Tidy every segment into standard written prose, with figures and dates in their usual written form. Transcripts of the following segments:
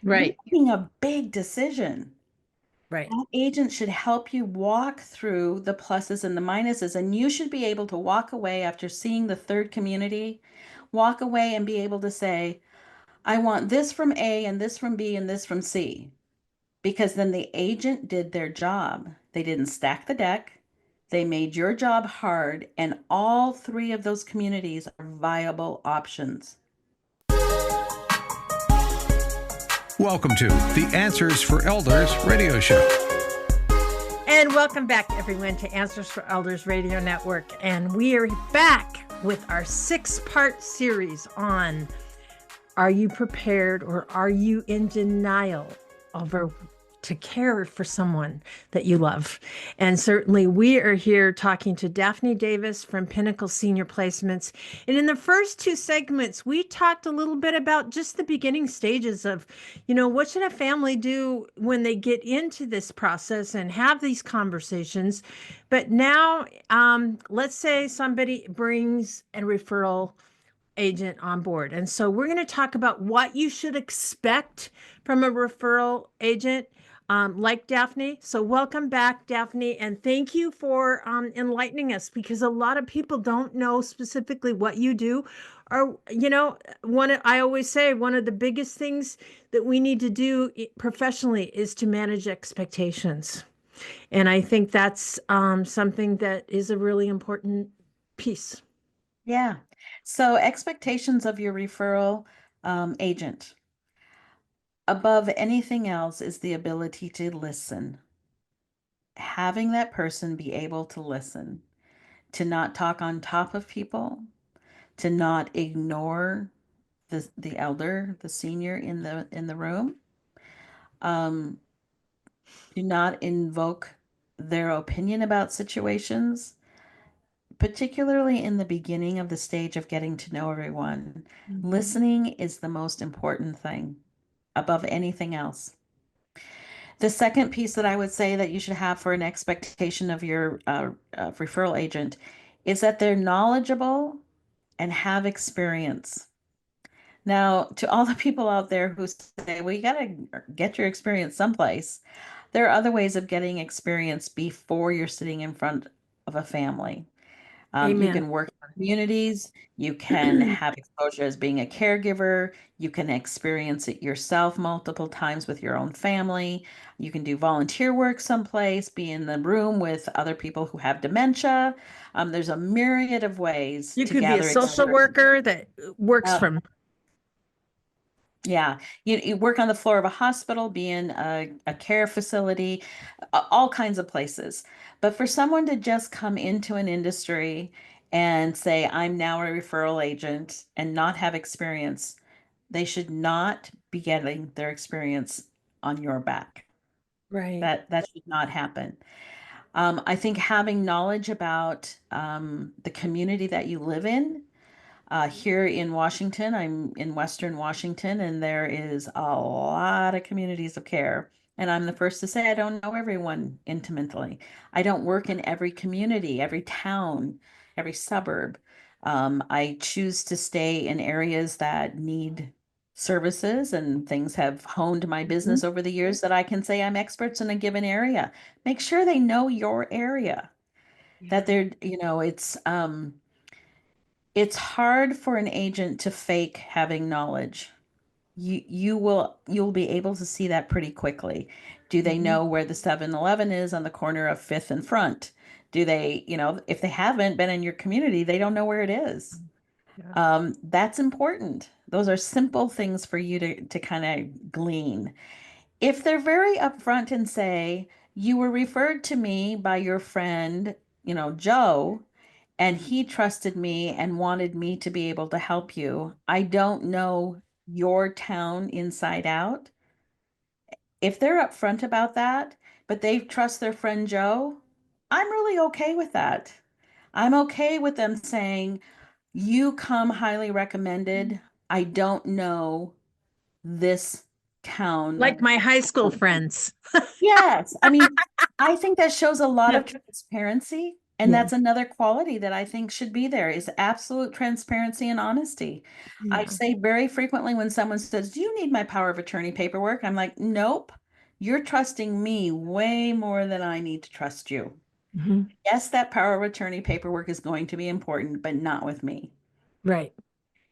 You're Right. making a big decision. Right. That agent should help you walk through the pluses and the minuses, and you should be able to walk away after seeing the third community, walk away and be able to say, I want this from A and this from B and this from C. Because then the agent did their job. They didn't stack the deck. They made your job hard, and all three of those communities are viable options. Welcome to the Answers for Elders radio show. And welcome back, everyone, to Answers for Elders Radio Network. And we are back with our 6-part series on, are you prepared or are you in denial over to care for someone that you love? And certainly we are here talking to Daphne Davis from Pinnacle Senior Placements. And in the first 2 segments, we talked a little bit about just the beginning stages of, what should a family do when they get into this process and have these conversations. But now, let's say somebody brings a referral agent on board. And so we're going to talk about what you should expect from a referral agent, like Daphne. So welcome back, Daphne, and thank you for enlightening us, because a lot of people don't know specifically what you do. Or, I always say one of the biggest things that we need to do professionally is to manage expectations. And I think that's something that is a really important piece. Yeah. So, expectations of your referral agent, above anything else, is the ability to listen. Having that person be able to listen, to not talk on top of people, to not ignore the elder, the senior in the room, um, do not invoke their opinion about situations, particularly in the beginning of the stage of getting to know everyone. Mhm. Listening is the most important thing above anything else. The second piece that I would say that you should have for an expectation of your referral agent is that they're knowledgeable and have experience. Now, to all the people out there who say, well, you got to get your experience someplace, there are other ways of getting experience before you're sitting in front of a family. You Amen. can work in communities, you can have exposure as being a caregiver, you can experience it yourself multiple times with your own family, you can do volunteer work someplace, be in the room with other people who have dementia. There's a myriad of ways You to could be a gather social experience. worker that works Uh, from. yeah, you work on the floor of a hospital, be in a care facility, all kinds of places. But for someone to just come into an industry and say, I'm now a referral agent and not have experience, they should not be getting their experience on your back. Right. That should not happen. I think having knowledge about the community that you live in, here in Washington, I'm in Western Washington, and there is a lot of communities of care. And I'm the first to say I don't know everyone intimately. I don't work in every community, every town, every suburb. I choose to stay in areas that need services, and things have honed my Mhm. business over the years that I can say I'm experts in a given area. Make sure they know your area, that Yeah. they're, it's hard for an agent to fake having knowledge. You'll be able to see that pretty quickly. Do they Mhm. know where the 7-Eleven is on the corner of Fifth and Front? Do they, if they haven't been in your community, they don't know where it is. Yeah. That's important. Those are simple things for you to kind of glean. If they're very upfront and say, you were referred to me by your friend, Joe, and he trusted me and wanted me to be able to help you. I don't know your town inside out. If they're upfront about that, but they trust their friend Joe, I'm really okay with that. I'm okay with them saying, you come highly recommended. I don't know this town. Like my high school friends. Yes. I mean, I think that shows a lot of transparency. And Yeah. that's another quality that I think should be there is absolute transparency and honesty. I Yeah. say very frequently when someone says, "Do you need my power of attorney paperwork?" I'm like, "Nope. You're trusting me way more than I need to trust you." Mhm. Yes, that power of attorney paperwork is going to be important, but not with me. Right.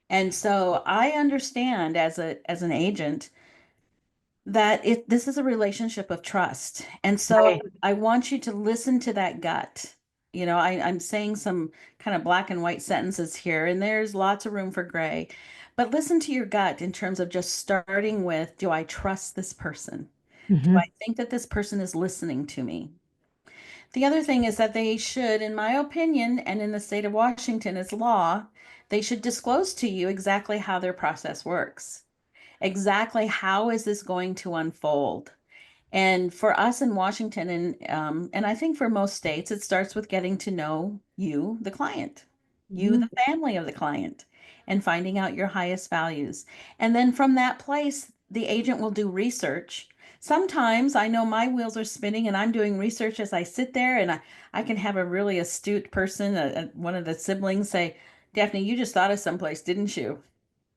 And so I understand as an agent that this is a relationship of trust. And so Right. I want you to listen to that gut. I'm saying some kind of black and white sentences here, and there's lots of room for gray. But listen to your gut in terms of just starting with, do I trust this person? Do I Hmm. think that this person is listening to me? The other thing is that they should, in my opinion, and in the state of Washington as law, they should disclose to you exactly how their process works. Exactly how is this going to unfold? And for us in Washington, and I think for most states, it starts with getting to know you, the client, you, Hmm. the family of the client, and finding out your highest values. And then from that place, the agent will do research. Sometimes I know my wheels are spinning and I'm doing research as I sit there, and I can have a really astute person, one of the siblings say, "Daphne, you just thought of someplace, didn't you?"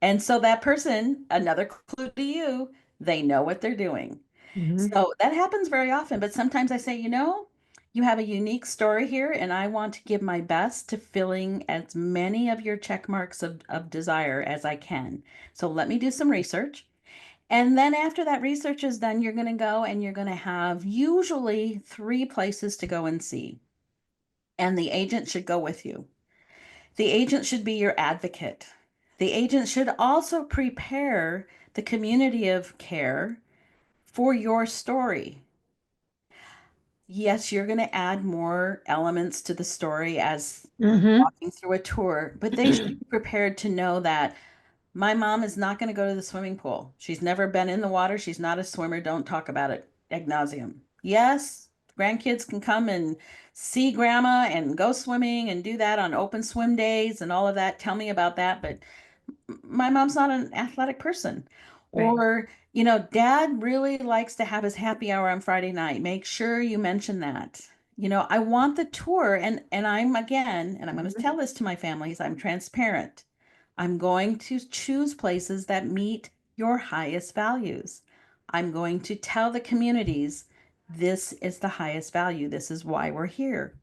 And so that person, another clue to you, they know what they're doing. Hmm. So that happens very often, but sometimes I say, you have a unique story here, and I want to give my best to filling as many of your check marks of desire as I can. So let me do some research. And then after that research is done, you're going to go and you're going to have usually three places to go and see. And the agent should go with you. The agent should be your advocate. The agent should also prepare the community of care for your story. Yes, you're going to add more elements to the story as Hmm. walking through a tour, but they should be prepared to know that my mom is not going to go to the swimming pool. She's never been in the water. She's not a swimmer. Don't talk about it ad nauseum. Yes, grandkids can come and see grandma and go swimming and do that on open swim days and all of that. Tell me about that. But my mom's not an athletic person. Right. Or, dad really likes to have his happy hour on Friday night. Make sure you mention that. I want the tour, and I'm again, and I'm going to Mhm. tell this to my families, I'm transparent. I'm going to choose places that meet your highest values. I'm going to tell the communities this is the highest value. This is why we're here.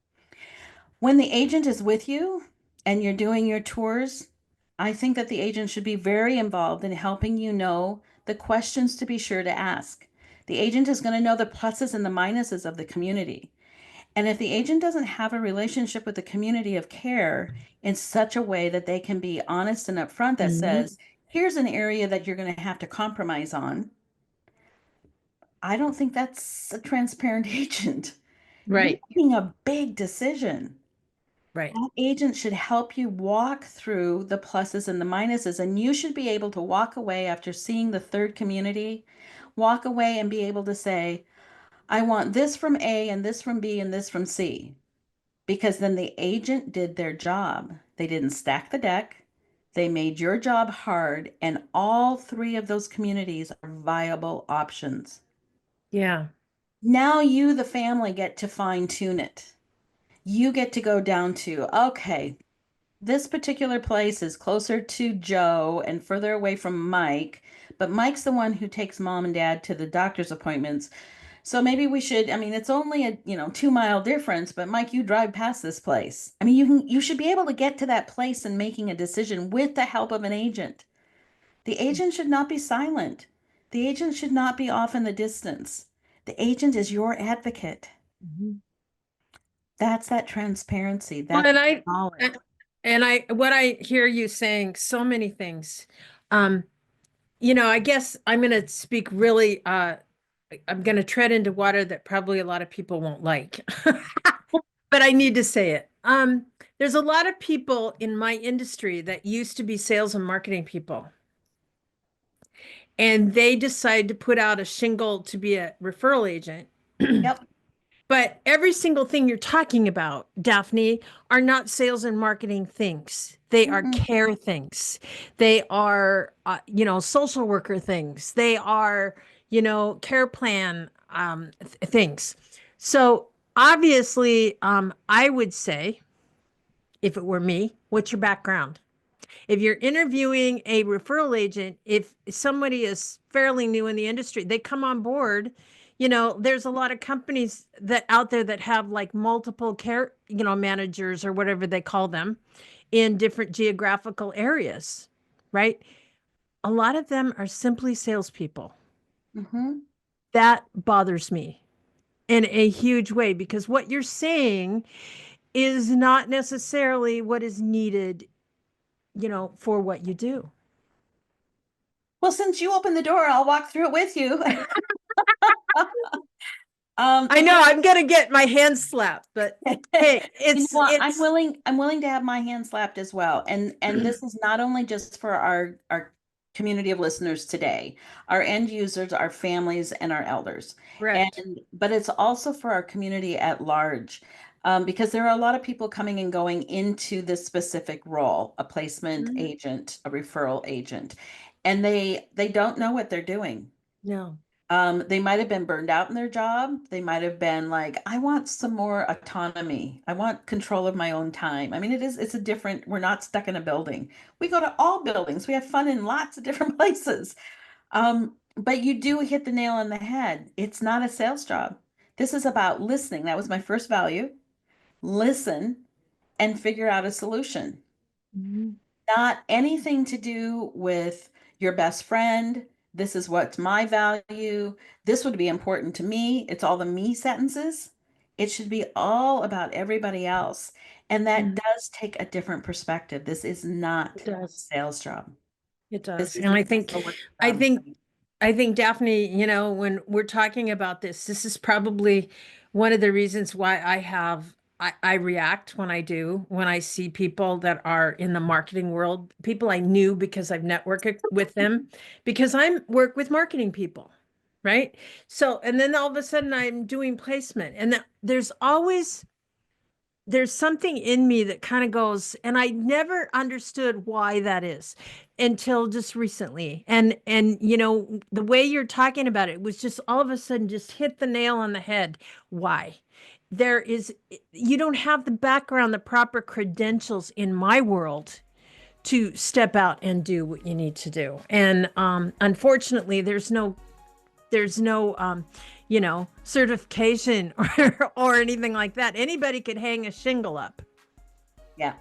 When the agent is with you and you're doing your tours, I think that the agent should be very involved in helping you know the questions to be sure to ask. The agent is going to know the pluses and the minuses of the community. And if the agent doesn't have a relationship with the community of care in such a way that they can be honest and upfront, that Mhm. says, here's an area that you're going to have to compromise on, I don't think that's a transparent agent. You're Right. making a big decision. Right. That agent should help you walk through the pluses and the minuses, and you should be able to walk away after seeing the third community, walk away and be able to say, I want this from A and this from B and this from C, because then the agent did their job. They didn't stack the deck. They made your job hard, and all three of those communities are viable options. Yeah. Now you, the family, get to fine tune it. You get to go down to, okay, this particular place is closer to Joe and further away from Mike, but Mike's the one who takes mom and dad to the doctor's appointments. So maybe we should, I mean, it's only a, 2 mile difference, but Mike, you drive past this place. I mean, you should be able to get to that place and making a decision with the help of an agent. The agent should not be silent. The agent should not be off in the distance. The agent is your advocate. Mhm. That's that transparency. Well, That's knowledge. what I hear you saying, so many things. Um, I guess I'm going to speak really, I'm going to tread into water that probably a lot of people won't like, but I need to say it. There's a lot of people in my industry that used to be sales and marketing people, and they decide to put out a shingle to be a referral agent. Yep. But every single thing you're talking about, Daphne, are not sales and marketing things. They are Mm-mm. care things. They are, social worker things. They are, care plan things. So Obviously, I would say, if it were me, what's your background? If you're interviewing a referral agent, if somebody is fairly new in the industry, they come on board. There's a lot of companies that out there that have like multiple care, managers or whatever they call them in different geographical areas, right? A lot of them are simply salespeople. Mm-hmm. That bothers me in a huge way because what you're saying is not necessarily what is needed, for what you do. Well, since you opened the door, I'll walk through it with you. I know I'm gonna get my hand slapped, but hey, I'm willing to have my hand slapped as well. And this is not only just for our community of listeners today, our end users, our families, and our elders. correct. But it's also for our community at large. Because there are a lot of people coming and going into this specific role, a placement Mhm. agent, a referral agent, and they don't know what they're doing. No. They might have been burned out in their job. They might have been like, I want some more autonomy. I want control of my own time. I mean, it's a different, we're not stuck in a building. We go to all buildings. We have fun in lots of different places. But you do hit the nail on the head. It's not a sales job. This is about listening. That was my first value. Listen and figure out a solution. Mhm. Not anything to do with your best friend. This is what's my value. This would be important to me. It's all the me sentences. It should be all about everybody else. And that Mhm. does take a different perspective. This is not It a does. sales job. It This does. And isn't I just think, a work I job. think, I think Daphne, when we're talking about this is probably one of the reasons why I react when I see people that are in the marketing world, people I knew because I've networked with them, because I work with marketing people, right? So, and then all of a sudden I'm doing placement, and there's something in me that kind of goes, and I never understood why that is until just recently. And the way you're talking about it was just all of a sudden just hit the nail on the head. Why? You don't have the background, the proper credentials in my world to step out and do what you need to do. And unfortunately, there's no certification or anything like that. Anybody could hang a shingle up. Yeah,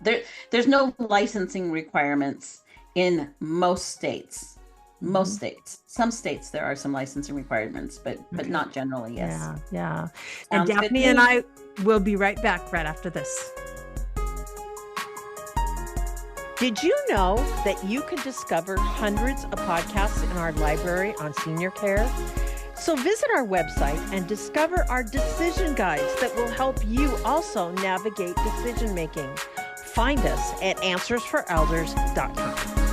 there's no licensing requirements in most states. Most Mhm. states. Some states there are some licensing requirements, but Okay. not generally, yes. Yeah, yeah. And Sounds good to Daphne and me. I will be right back right after this. Did you know that you can discover hundreds of podcasts in our library on senior care? So visit our website and discover our decision guides that will help you also navigate decision making. Find us at answersforelders.com.